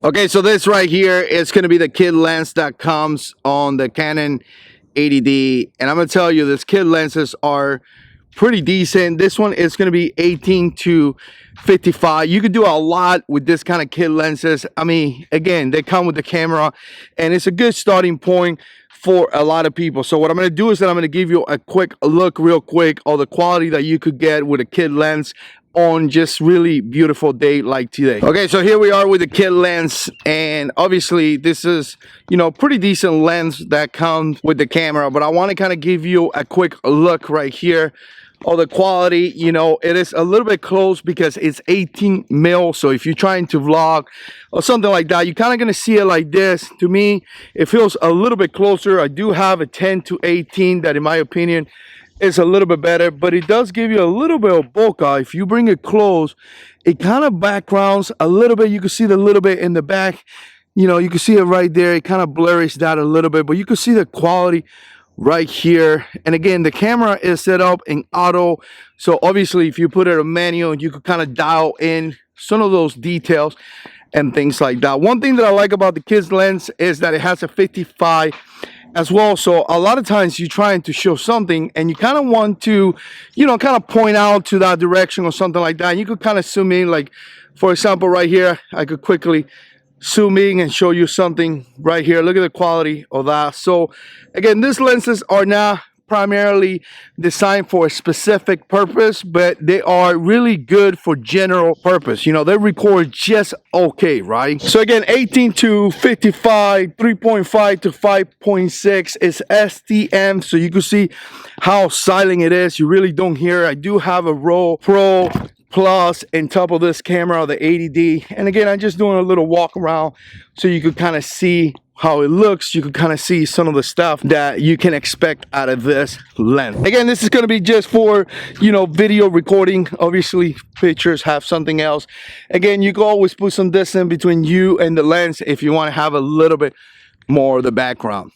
Okay, so this right here is going to be the kit lens that comes on the Canon 80D, and I'm going to tell you, this kit lenses are pretty decent. This one is going to be 18 to 55. You could do a lot with this kind of kit lenses. I mean, again, they come with the camera, and it's a good starting point for a lot of people. So what I'm going to do is that I'm going to give you a quick look real quick of the quality that you could get with a kit lens on just really beautiful day like today. Okay, so here we are with the kit lens, and obviously this is, you know, pretty decent lens that comes with the camera, but I want to kind of give you a quick look right here of the quality. You know, it is a little bit close because it's 18 mil, so if you're trying to vlog or something like that, you're kind of going to see it like this. To me, it feels a little bit closer. I do have a 10 to 18 that in my opinion is a little bit better, but it does give you a little bit of bokeh. If you bring it close, it kind of backgrounds a little bit. You can see the little bit in the back, you know, you can see it right there. It kind of blurs that a little bit, but you can see the quality right here. And again, the camera is set up in auto, so obviously if you put it in manual, you could kind of dial in some of those details and things like that. One thing that I like about the kit lens is that it has a 55 as well. So a lot of times you're trying to show something and you kind of want to, you know, kind of point out to that direction or something like that. And you could kind of zoom in, like for example right here, I could quickly zoom in and show you something right here. Look at the quality of that. So again, these lenses are not primarily designed for a specific purpose, but they are really good for general purpose. You know, they record just okay, right? So again, 18 to 55, 3.5 to 5.6 is STM, so you can see how silent it is. You really don't hear it. I do have a Roll Pro Plus in top of this camera, the 80D, and again, I'm just doing a little walk around so you could kind of see how it looks. You can kind of see some of the stuff that you can expect out of this lens. Again, this is going to be just for, you know, video recording. Obviously pictures have something else. Again, you can always put some distance between you and the lens if you want to have a little bit more of the background.